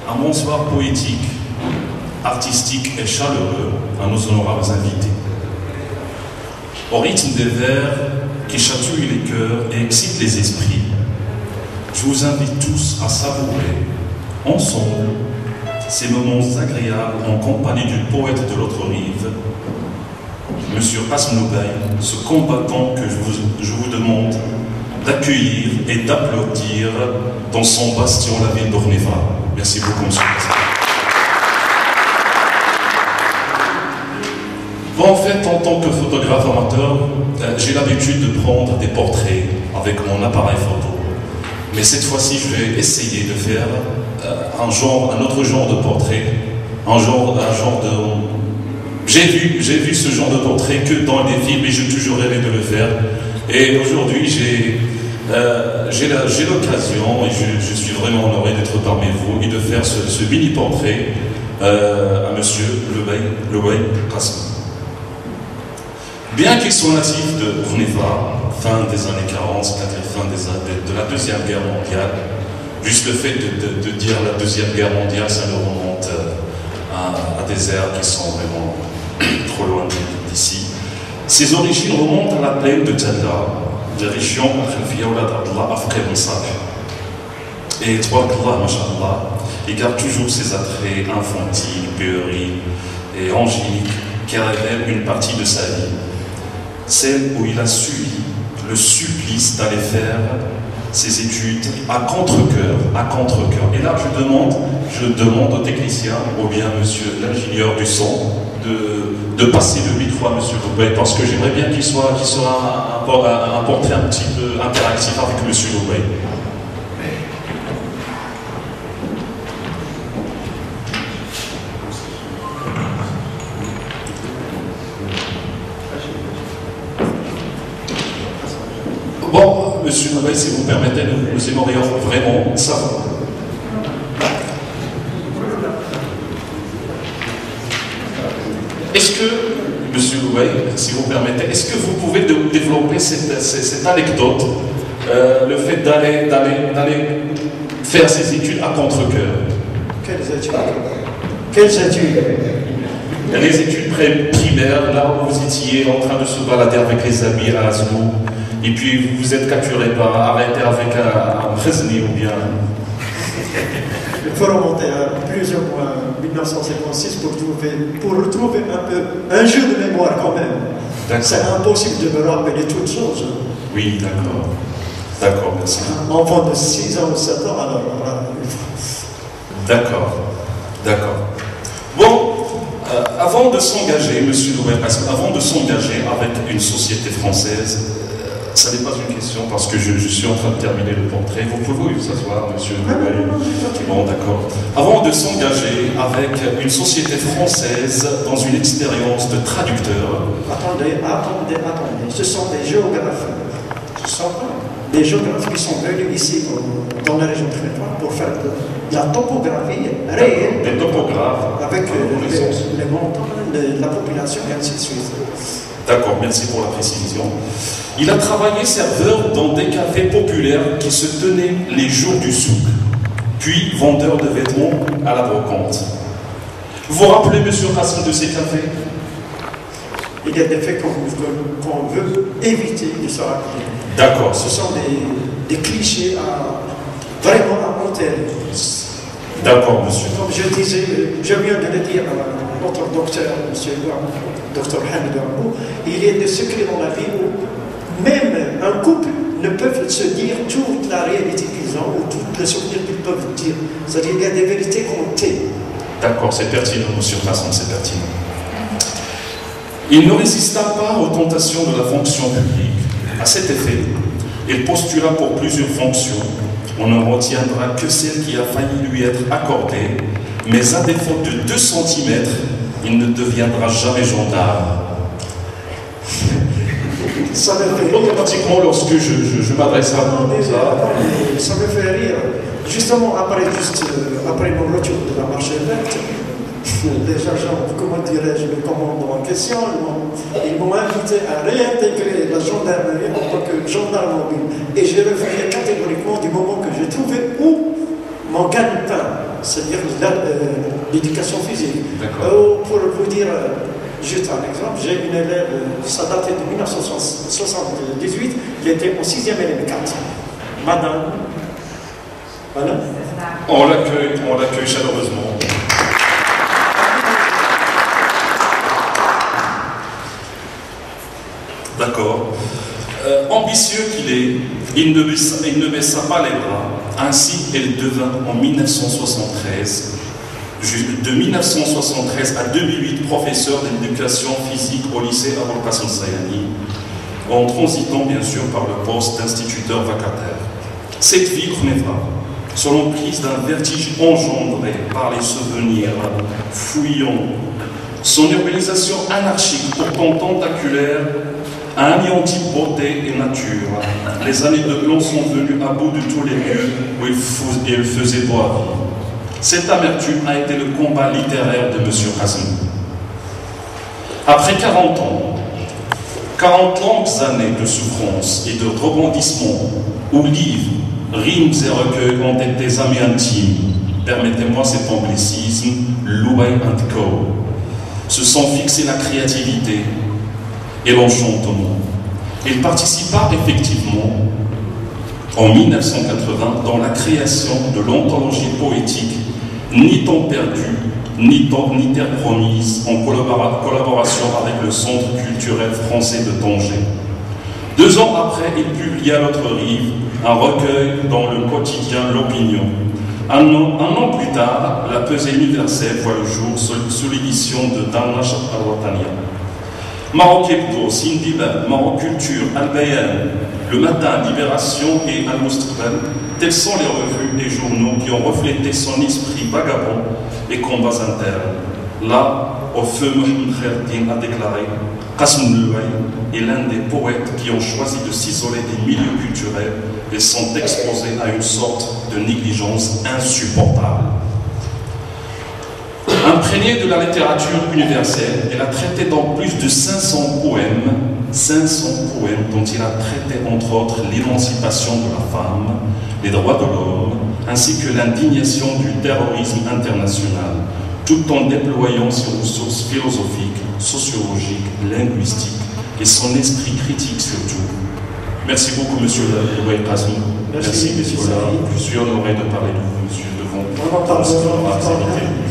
un bonsoir poétique, artistique et chaleureux à nos honorables invités. Au rythme des vers qui chatouillent les cœurs et excitent les esprits, je vous invite tous à savourer, ensemble, ces moments agréables en compagnie du poète de l'autre rive, Monsieur Asmoubaï, ce combattant que je vous demande d'accueillir et d'applaudir dans son bastion, la ville d'Orneva. Merci beaucoup, monsieur le président. Bon, en fait, en tant que photographe amateur, j'ai l'habitude de prendre des portraits avec mon appareil photo. Mais cette fois-ci, je vais essayer de faire un autre genre de portrait, un genre de... J'ai vu ce genre de portrait que dans des films et j'ai toujours rêvé de le faire. Et aujourd'hui, j'ai l'occasion et je suis vraiment honoré d'être parmi vous et de faire ce mini-portrait à monsieur Loubaï Qassem. Bien qu'il soit natif de Orneva, fin des années 40, c'est-à-dire fin de la Deuxième Guerre mondiale, juste le fait de dire la Deuxième Guerre mondiale, ça nous remonte à des ères qui sont vraiment trop loin d'ici. Ses origines remontent à la plaine de Tadla, de la région Afghar et Twakallah, Masha'Allah, il garde toujours ses attraits infantiles, puérils et angéliques qui révèlent une partie de sa vie, celle où il a subi le supplice d'aller faire ses études à contre-cœur. Et là, je demande au technicien, ou bien monsieur l'ingénieur du son, de passer le micro à monsieur Loubaï, parce que j'aimerais bien qu'il soit un portrait un petit peu interactif avec monsieur Loubaï. Bon, monsieur Loubaï, si vous permettez, nous aimerions vraiment savoir. Est-ce que, monsieur Loubaï, si vous permettez, est-ce que vous pouvez développer cette anecdote, le fait d'aller faire ses études à contre-cœur? Quelles études? Quelles études? Les études primaires, là où vous étiez en train de se balader avec les amis à Azlou, et puis vous vous êtes capturé arrêté avec un Khazmi ou bien... Il faut remonter à plus ou moins 1956 pour retrouver un peu un jeu de mémoire quand même. C'est impossible de me rappeler toutes choses. Oui, d'accord. D'accord, merci. Un enfant de 6 ans ou 7 ans, alors... D'accord, d'accord. Bon, avant de s'engager, monsieur Loubaï, parce qu'avant de s'engager avec une société française, ça n'est pas une question parce que je suis en train de terminer le portrait. Vous pouvez vous asseoir, monsieur Loubaï. Bon, d'accord. Avant de s'engager avec une société française dans une expérience de traducteur. Attendez. Ce sont des géographes. Ce sont des géographes qui sont venus ici dans la région de territoire pour faire de la topographie réelle. Des topographes. Avec les montants de la population et ainsi de suite. D'accord, merci pour la précision. Il a travaillé serveur dans des cafés populaires qui se tenaient les jours du souk, puis vendeur de vêtements à la brocante. Vous vous rappelez, monsieur Qassem, de ces cafés? Il y a des faits qu'on veut éviter de se rappeler. D'accord. Ce sont des clichés vraiment à enterrer. D'accord, monsieur. Comme je disais, je viens de le dire à notre docteur, monsieur docteur Hamid Ouambou, il y a des secrets dans la vie où même un couple ne peut se dire toute la réalité qu'ils ont ou tout le souvenir qu'ils peuvent dire. C'est-à-dire qu'il y a des vérités qu'on tait. D'accord, c'est pertinent, monsieur Qassem, c'est pertinent. Il ne résista pas aux tentations de la fonction publique. À cet effet, il postula pour plusieurs fonctions. On ne retiendra que celle qui a failli lui être accordée, mais à défaut de 2 cm, il ne deviendra jamais gendarme. Ça me fait rire. Automatiquement, lorsque je m'adresse à vous, ça me fait rire. Justement, après mon retour de la marche verte, les agents, comment dirais-je, le commandant en question, ils m'ont invité à réintégrer la gendarmerie en tant que gendarme mobile. Et j'ai refusé catégoriquement du moment que j'ai trouvé où mon gagne-pain. c'est-à-dire l'éducation physique. Pour vous dire juste un exemple, j'ai une élève, ça date de 1978, il était en 6e LM4. Madame, voilà. On l'accueille chaleureusement. De ambitieux qu'il est, il ne baissa pas les bras. Ainsi, elle devint en 1973, de 1973 à 2008, professeur d'éducation physique au lycée Abul Qasim Sayani, en transitant bien sûr par le poste d'instituteur vacataire. Cette vie renaîtra sur l'emprise d'un vertige engendré par les souvenirs fouillants. Son urbanisation anarchique, pourtant tentaculaire, a anéanti beauté et nature. Les années de blanc sont venues à bout de tous les lieux où il faisait beau à vivre. Cette amertume a été le combat littéraire de M. Kazmi. Après 40 ans, 40 longues années de souffrance et de rebondissement, où livres, rimes et recueils ont été des amis intimes, permettez-moi cet anglicisme, Louay & Co. se sont fixés la créativité et l'enchantement. Il participa effectivement en 1980 dans la création de l'anthologie poétique Ni temps perdu, ni terre promise, en collaboration avec le Centre culturel français de Tanger. 2 ans après, il publia L'autre rive, un recueil dans le quotidien L'Opinion. Un an plus tard, la pesée universelle voit le jour sous l'édition de Darnash Al-Watania. Maroc Hebdo, Sindibab, Maroc Culture, Al-Bayan, Le Matin, Libération et Al-Mustaqbal, tels sont les revues et journaux qui ont reflété son esprit vagabond et combats internes. Là, au feu Mohamed Kherdin a déclaré Qasm Louay est l'un des poètes qui ont choisi de s'isoler des milieux culturels et sont exposés à une sorte de négligence insupportable. Imprégnée de la littérature universelle, elle a traité dans plus de 500 poèmes dont il a traité entre autres l'émancipation de la femme, les droits de l'homme, ainsi que l'indignation du terrorisme international, tout en déployant ses ressources philosophiques, sociologiques, linguistiques et son esprit critique surtout. Merci beaucoup, monsieur Louay Kazmi. Merci, monsieur. Je suis honoré de parler de vous, monsieur, devant vous.